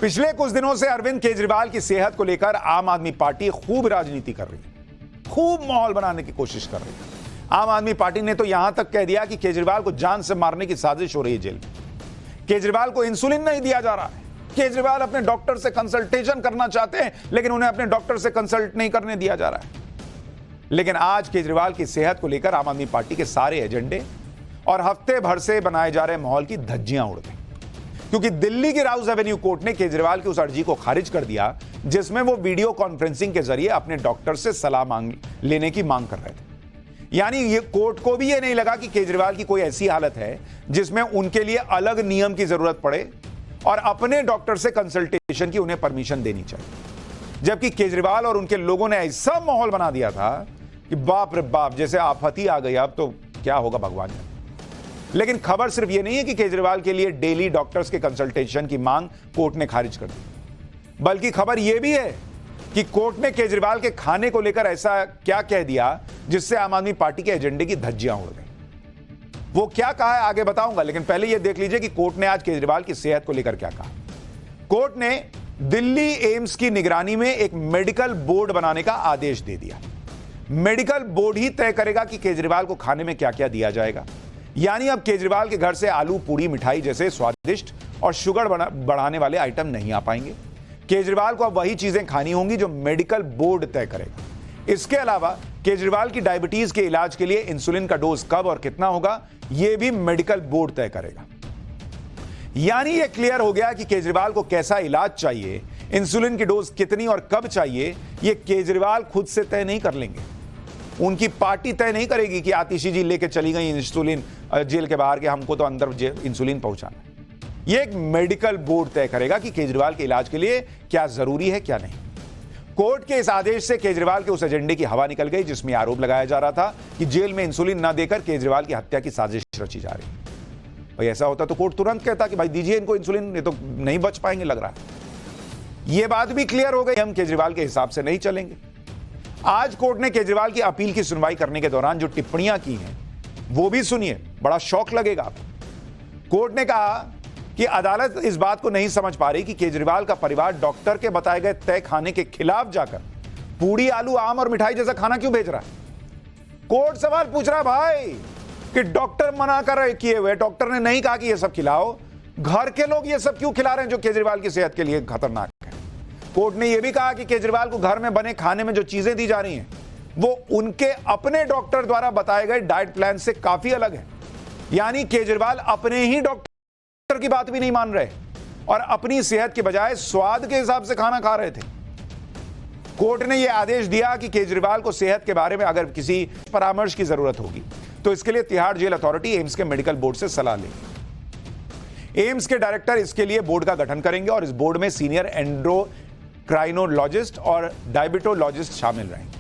पिछले कुछ दिनों से अरविंद केजरीवाल की सेहत को लेकर आम आदमी पार्टी खूब राजनीति कर रही है, खूब माहौल बनाने की कोशिश कर रही है। आम आदमी पार्टी ने तो यहां तक कह दिया कि केजरीवाल को जान से मारने की साजिश हो रही है जेल में। केजरीवाल को इंसुलिन नहीं दिया जा रहा है। केजरीवाल अपने डॉक्टर से कंसल्टेशन करना चाहते हैं, लेकिन उन्हें अपने डॉक्टर से कंसल्ट नहीं करने दिया जा रहा है। लेकिन आज केजरीवाल की सेहत को लेकर आम आदमी पार्टी के सारे एजेंडे और हफ्ते भर से बनाए जा रहे माहौल की धज्जियां उड़ गई, क्योंकि दिल्ली की राउज एवेन्यू कोर्ट ने केजरीवाल की उस अर्जी को खारिज कर दिया जिसमें वो वीडियो कॉन्फ्रेंसिंग के जरिए अपने डॉक्टर से सलाह लेने की मांग कर रहे थे। यानी ये कोर्ट को भी ये नहीं लगा कि केजरीवाल की कोई ऐसी हालत है जिसमें उनके लिए अलग नियम की जरूरत पड़े और अपने डॉक्टर से कंसल्टेशन की उन्हें परमिशन देनी चाहिए। जबकि केजरीवाल और उनके लोगों ने ऐसा माहौल बना दिया था कि बाप रे बाप, जैसे आफत ही आ गई, अब तो क्या होगा भगवान जाने। लेकिन खबर सिर्फ ये नहीं है कि केजरीवाल के लिए डेली डॉक्टर्स के कंसल्टेशन की मांग कोर्ट ने खारिज कर दी, बल्कि खबर यह भी है कि कोर्ट ने केजरीवाल के खाने को लेकर ऐसा क्या कह दिया जिससे आम आदमी पार्टी के एजेंडे की धज्जियां उड़ गई। वो क्या कहा है आगे बताऊंगा, लेकिन पहले यह देख लीजिए कि कोर्ट ने आज केजरीवाल की सेहत को लेकर क्या कहा। कोर्ट ने दिल्ली एम्स की निगरानी में एक मेडिकल बोर्ड बनाने का आदेश दे दिया। मेडिकल बोर्ड ही तय करेगा कि केजरीवाल को खाने में क्या क्या दिया जाएगा। यानी अब केजरीवाल के घर से आलू, पूड़ी, मिठाई जैसे स्वादिष्ट और शुगर बढ़ाने वाले आइटम नहीं आ पाएंगे। केजरीवाल को अब वही चीजें खानी होंगी जो मेडिकल बोर्ड तय करेगा। इसके अलावा केजरीवाल की डायबिटीज के इलाज के लिए इंसुलिन का डोज कब और कितना होगा, यह भी मेडिकल बोर्ड तय करेगा। यानी यह क्लियर हो गया कि केजरीवाल को कैसा इलाज चाहिए, इंसुलिन की डोज कितनी और कब चाहिए, यह केजरीवाल खुद से तय नहीं कर लेंगे। उनकी पार्टी तय नहीं करेगी कि आतिशी जी लेके चली गई इंसुलिन जेल के बाहर के, हमको तो अंदर इंसुलिन पहुंचाना। यह एक मेडिकल बोर्ड तय करेगा कि केजरीवाल के इलाज के लिए क्या जरूरी है, क्या नहीं। कोर्ट के इस आदेश से केजरीवाल के उस एजेंडे की हवा निकल गई जिसमें आरोप लगाया जा रहा था कि जेल में इंसुलिन न देकर केजरीवाल की हत्या की साजिश रची जा रही है। भाई ऐसा होता तो कोर्ट तुरंत कहता कि भाई दीजिए इनको इंसुलिन, ये तो नहीं बच पाएंगे लग रहा है। यह बात भी क्लियर हो गई, हम केजरीवाल के हिसाब से नहीं चलेंगे। आज कोर्ट ने केजरीवाल की अपील की सुनवाई करने के दौरान जो टिप्पणियां की हैं वो भी सुनिए, बड़ा शौक लगेगा आपको। कोर्ट ने कहा कि अदालत इस बात को नहीं समझ पा रही कि केजरीवाल का परिवार डॉक्टर के बताए गए तय खाने के खिलाफ जाकर पूड़ी, आलू, आम और मिठाई जैसा खाना क्यों भेज रहा है। कोर्ट सवाल पूछ रहा है भाई कि डॉक्टर मना कर रहे किए हुए, डॉक्टर ने नहीं कहा कि यह सब खिलाओ, घर के लोग ये सब क्यों खिला रहे हैं जो केजरीवाल की सेहत के लिए खतरनाक है। कोर्ट ने यह भी कहा कि केजरीवाल को घर में बने खाने में जो चीजें दी जा रही हैं वो उनके अपने डॉक्टर द्वारा बताए गए डाइट प्लान से काफी अलग है। यानी केजरीवाल अपने ही डॉक्टर की बात भी नहीं मान रहे और अपनी सेहत के बजाय स्वाद के हिसाब से खाना खा रहे थे। कोर्ट ने यह आदेश दिया कि केजरीवाल को सेहत के बारे में अगर किसी परामर्श की जरूरत होगी तो इसके लिए तिहाड़ जेल अथॉरिटी एम्स के मेडिकल बोर्ड से सलाह लेगी। एम्स के डायरेक्टर इसके लिए बोर्ड का गठन करेंगे और इस बोर्ड में सीनियर एंडोक्राइनोलॉजिस्ट और डायबिटोलॉजिस्ट शामिल रहेंगे।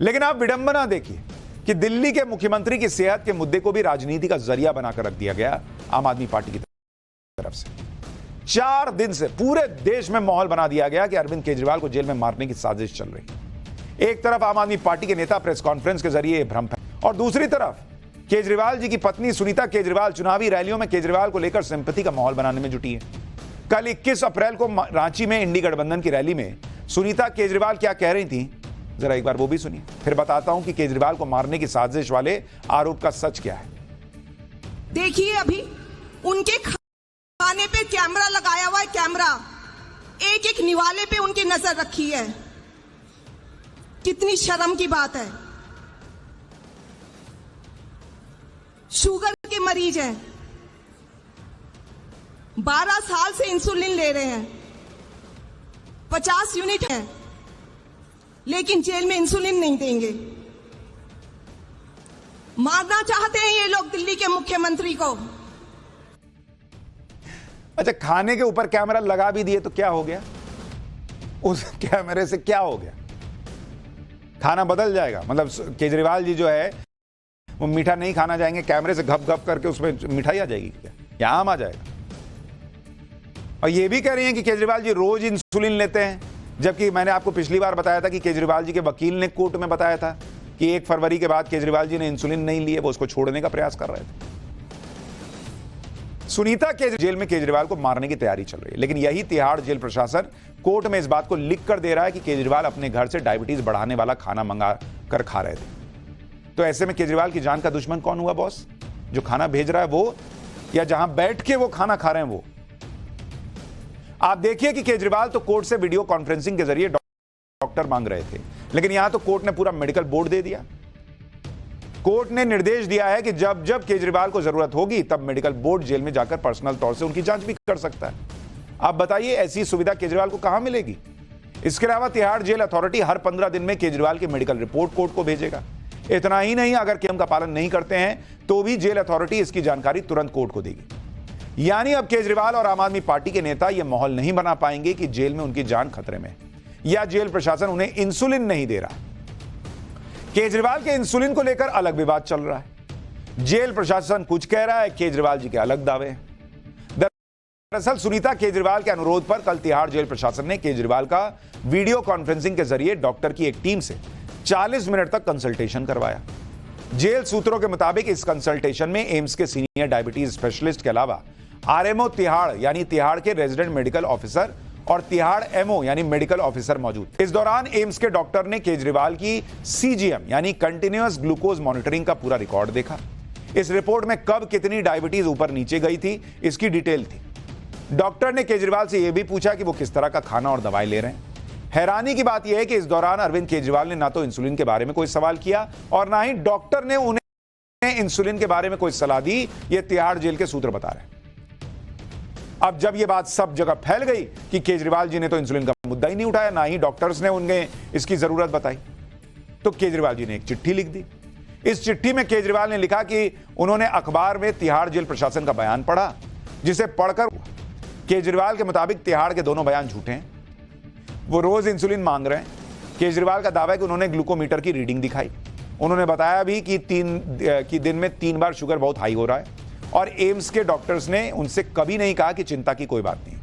लेकिन आप विडंबना देखिए कि दिल्ली के मुख्यमंत्री की सेहत के मुद्दे को भी राजनीति का जरिया बनाकर रख दिया गया आम आदमी पार्टी की तरफ से। 4 दिन से पूरे देश में माहौल बना दिया गया कि अरविंद केजरीवाल को जेल में मारने की साजिश चल रही है। एक तरफ आम आदमी पार्टी के नेता प्रेस कॉन्फ्रेंस के जरिए भ्रम फैलाते और दूसरी तरफ केजरीवाल जी की पत्नी सुनीता केजरीवाल चुनावी रैलियों में केजरीवाल को लेकर सिंपैथी का माहौल बनाने में जुटी है। कल 21 अप्रैल को रांची में इंडी गठबंधन की रैली में सुनीता केजरीवाल क्या कह रही थी, जरा एक बार वो भी सुनिए, फिर बताता हूं कि केजरीवाल को मारने की साजिश वाले आरोप का सच क्या है। देखिए अभी उनके खाने पे कैमरा लगाया हुआ है, कैमरा एक एक निवाले पे उनकी नजर रखी है। कितनी शर्म की बात है। शुगर के मरीज हैं, 12 साल से इंसुलिन ले रहे हैं, 50 यूनिट है, लेकिन जेल में इंसुलिन नहीं देंगे। मारना चाहते हैं ये लोग दिल्ली के मुख्यमंत्री को। अच्छा, खाने के ऊपर कैमरा लगा भी दिए तो क्या हो गया, उस कैमरे से क्या हो गया, खाना बदल जाएगा। मतलब केजरीवाल जी जो है वो मीठा नहीं खाना चाहेंगे, कैमरे से घप घप करके उसमें मिठाई आ जाएगी क्या, या आम आ जाएगा। और ये भी कह रही हैं कि केजरीवाल जी रोज इंसुलिन लेते हैं, जबकि मैंने आपको पिछली बार बताया था कि केजरीवाल जी के वकील ने कोर्ट में बताया था कि 1 फरवरी के बाद केजरीवाल जी ने इंसुलिन नहीं लिए, वो उसको छोड़ने का प्रयास कर रहे थे। सुनीता के जेल में केजरीवाल को मारने की तैयारी चल रही है, लेकिन यही तिहाड़ जेल प्रशासन कोर्ट में इस बात को लिख कर दे रहा है कि केजरीवाल अपने घर से डायबिटीज बढ़ाने वाला खाना मंगा कर खा रहे थे। तो ऐसे में केजरीवाल की जान का दुश्मन कौन हुआ बॉस? जो खाना भेज रहा है वो, या जहां बैठ के वो खाना खा रहे हैं वो? आप देखिए कि केजरीवाल तो कोर्ट से वीडियो कॉन्फ्रेंसिंग के जरिए डॉक्टर मांग रहे थे, लेकिन यहां तो कोर्ट ने पूरा मेडिकल बोर्ड दे दिया। कोर्ट ने निर्देश दिया है कि जब जब केजरीवाल को जरूरत होगी तब मेडिकल बोर्ड जेल में जाकर पर्सनल तौर से उनकी जांच भी कर सकता है। आप बताइए ऐसी सुविधा केजरीवाल को कहां मिलेगी? इसके अलावा तिहाड़ जेल अथॉरिटी हर 15 दिन में केजरीवाल की मेडिकल रिपोर्ट कोर्ट को भेजेगा। इतना ही नहीं, अगर नियम का पालन नहीं करते हैं तो भी जेल अथॉरिटी इसकी जानकारी तुरंत कोर्ट को देगी। यानी अब केजरीवाल और आम आदमी पार्टी के नेता यह माहौल नहीं बना पाएंगे कि जेल में उनकी जान खतरे में या जेल प्रशासन उन्हें इंसुलिन नहीं दे रहा। केजरीवाल के इंसुलिन को लेकर अलग विवाद चल रहा है। जेल प्रशासन कुछ कह रहा है, केजरीवाल जी के अलग दावे हैं। दरअसल सुनीता केजरीवाल के अनुरोध पर कल तिहाड़ जेल प्रशासन ने केजरीवाल का वीडियो कॉन्फ्रेंसिंग के जरिए डॉक्टर की एक टीम से 40 मिनट तक कंसल्टेशन करवाया। जेल सूत्रों के मुताबिक इस कंसल्टेशन में एम्स के सीनियर डायबिटीज स्पेशलिस्ट के अलावा आरएमओ तिहाड़ यानी तिहाड़ के रेजिडेंट मेडिकल ऑफिसर और तिहाड़ एमओ यानी मेडिकल ऑफिसर मौजूद। इस दौरान एम्स के डॉक्टर ने केजरीवाल की सीजीएम यानी कंटिन्यूअस ग्लूकोज मॉनिटरिंग का पूरा रिकॉर्ड देखा। इस रिपोर्ट में कब कितनी डायबिटीज ऊपर नीचे गई थी इसकी डिटेल थी। डॉक्टर ने केजरीवाल से यह भी पूछा कि वो किस तरह का खाना और दवाई ले रहे हैं। हैरानी की बात यह है कि इस दौरान अरविंद केजरीवाल ने ना तो इंसुलिन के बारे में कोई सवाल किया और ना ही डॉक्टर ने उन्हें इंसुलिन के बारे में कोई सलाह दी। ये तिहाड़ जेल के सूत्र बता रहे हैं। अब जब यह बात सब जगह फैल गई कि केजरीवाल जी ने तो इंसुलिन का मुद्दा ही नहीं उठाया, ना ही डॉक्टर्स ने उन्हें इसकी जरूरत बताई, तो केजरीवाल जी ने एक चिट्ठी लिख दी। इस चिट्ठी में केजरीवाल ने लिखा कि उन्होंने अखबार में तिहाड़ जेल प्रशासन का बयान पढ़ा, जिसे पढ़कर केजरीवाल के मुताबिक तिहाड़ के दोनों बयान झूठे हैं। वो रोज इंसुलिन मांग रहे हैं। केजरीवाल का दावा है कि उन्होंने ग्लूकोमीटर की रीडिंग दिखाई। उन्होंने बताया भी कि दिन में 3 बार शुगर बहुत हाई हो रहा है और एम्स के डॉक्टर्स ने उनसे कभी नहीं कहा कि चिंता की कोई बात नहीं।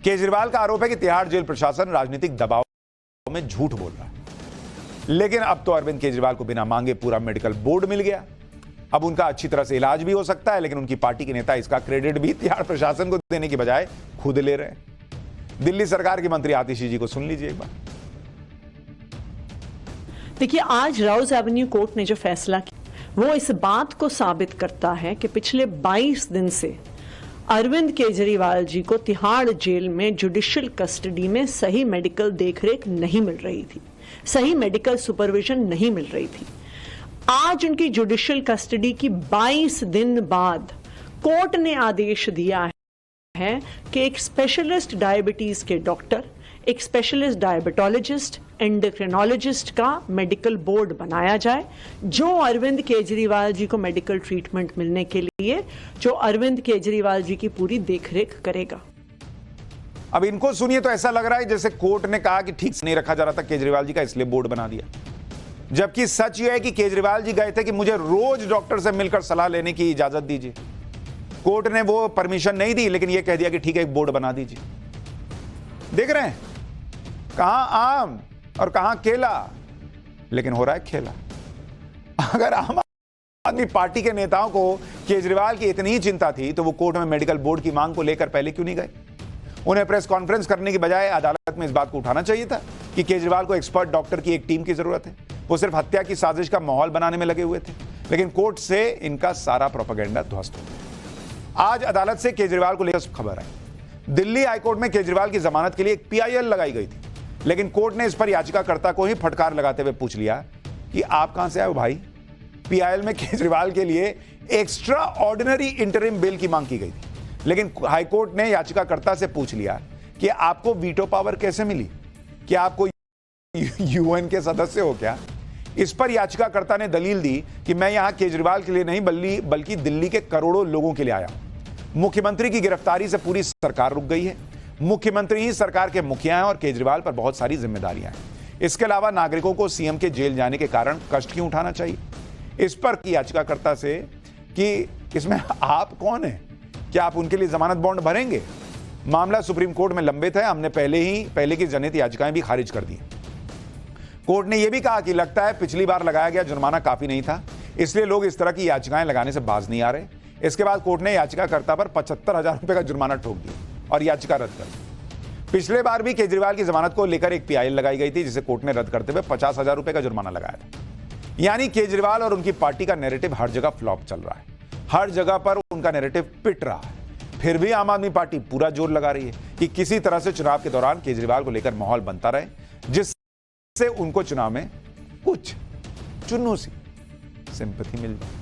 केजरीवाल का आरोप है कि तिहाड़ जेल प्रशासन राजनीतिक दबाव में झूठ बोल रहा है। लेकिन अब तो अरविंद केजरीवाल को बिना मांगे पूरा मेडिकल बोर्ड मिल गया। अब उनका अच्छी तरह से इलाज भी हो सकता है, लेकिन उनकी पार्टी के नेता इसका क्रेडिट भी तिहाड़ प्रशासन को देने की बजाय खुद ले रहे हैं। दिल्ली सरकार की मंत्री आतिशी जी को सुन लीजिए एक बार। देखिए, आज राउज एवेन्यू कोर्ट ने जो फैसला किया वो इस बात को साबित करता है कि पिछले 22 दिन से अरविंद केजरीवाल जी को तिहाड़ जेल में जुडिशियल कस्टडी में सही मेडिकल देखरेख नहीं मिल रही थी, सही मेडिकल सुपरविजन नहीं मिल रही थी। आज उनकी जुडिशियल कस्टडी की 22 दिन बाद कोर्ट ने आदेश दिया है कि एक स्पेशलिस्ट डायबिटीज के डॉक्टर, एक स्पेशलिस्ट डायबिटोलॉजिस्ट, एंडोक्रिनोलॉजिस्ट का मेडिकल बोर्ड बनाया जाए, जो अरविंद केजरीवाल जी को मेडिकल ट्रीटमेंट मिलने के लिए जो अरविंद केजरीवाल जी की पूरी देखरेख करेगा। अब इनको सुनिए तो ऐसा लग रहा है जैसे कोर्ट ने कहा कि ठीक से नहीं रखा जा रहा था केजरीवाल जी का, इसलिए बोर्ड बना दिया। जबकि सच यह है कि केजरीवाल जी गए थे कि मुझे रोज डॉक्टर से मिलकर सलाह लेने की इजाजत दीजिए। कोर्ट ने वो परमिशन नहीं दी, लेकिन यह कह दिया कि ठीक है एक बोर्ड बना दीजिए। देख रहे हैं कहां आम और कहां केला, लेकिन हो रहा है खेला। अगर आम आदमी पार्टी के नेताओं को केजरीवाल की इतनी ही चिंता थी तो वो कोर्ट में मेडिकल बोर्ड की मांग को लेकर पहले क्यों नहीं गए? उन्हें प्रेस कॉन्फ्रेंस करने की बजाय अदालत में इस बात को उठाना चाहिए था कि केजरीवाल को एक्सपर्ट डॉक्टर की एक टीम की जरूरत है। वो सिर्फ हत्या की साजिश का माहौल बनाने में लगे हुए थे, लेकिन कोर्ट से इनका सारा प्रोपेगेंडा ध्वस्त हो गया। आज अदालत से केजरीवाल को लेकर खबर आई। दिल्ली हाईकोर्ट में केजरीवाल की जमानत के लिए एक PIL लगाई गई थी, लेकिन कोर्ट ने इस पर याचिकाकर्ता को ही फटकार लगाते हुए पूछ लिया कि आप कहां से आए हो भाई? PIL में केजरीवाल के लिए एक्स्ट्रा ऑर्डिनरी इंटरिम बेल की मांग की गई थी, लेकिन हाईकोर्ट ने याचिकाकर्ता से पूछ लिया कि आपको वीटो पावर कैसे मिली, कि आपको UN के सदस्य हो क्या? इस पर याचिकाकर्ता ने दलील दी कि मैं यहां केजरीवाल के लिए नहीं बल्कि दिल्ली के करोड़ों लोगों के लिए आया हूं। मुख्यमंत्री की गिरफ्तारी से पूरी सरकार रुक गई है। मुख्यमंत्री ही सरकार के मुखिया हैं और केजरीवाल पर बहुत सारी जिम्मेदारियां हैं। इसके अलावा नागरिकों को CM के जेल जाने के कारण कष्ट क्यों उठाना चाहिए? इस पर याचिकाकर्ता से कि इसमें आप कौन हैं, क्या आप उनके लिए जमानत बॉन्ड भरेंगे? मामला सुप्रीम कोर्ट में लंबित है। हमने पहले की जनहित याचिकाएं भी खारिज कर दी। कोर्ट ने यह भी कहा कि लगता है पिछली बार लगाया गया जुर्माना काफी नहीं था, इसलिए लोग इस तरह की याचिकाएं लगाने से बाज नहीं आ रहे। इसके बाद कोर्ट ने याचिकाकर्ता पर 75,000 रुपए का जुर्माना ठोक दिया और याचिका रद्द कर दी। पिछले बार भी केजरीवाल की जमानत को लेकर एक पीआईएल लगाई गई थी, जिसे कोर्ट ने रद्द करते हुए 50,000 रुपए का जुर्माना लगाया था। यानी केजरीवाल और उनकी पार्टी का नैरेटिव हर जगह फ्लॉप चल रहा है, हर जगह पर उनका नैरेटिव पिट रहा है। फिर भी आम आदमी पार्टी पूरा जोर लगा रही है कि किसी तरह से चुनाव के दौरान केजरीवाल को लेकर माहौल बनता रहे, जिससे उनको चुनाव में कुछ चुन्नू सी सिंपैथी मिल जाए।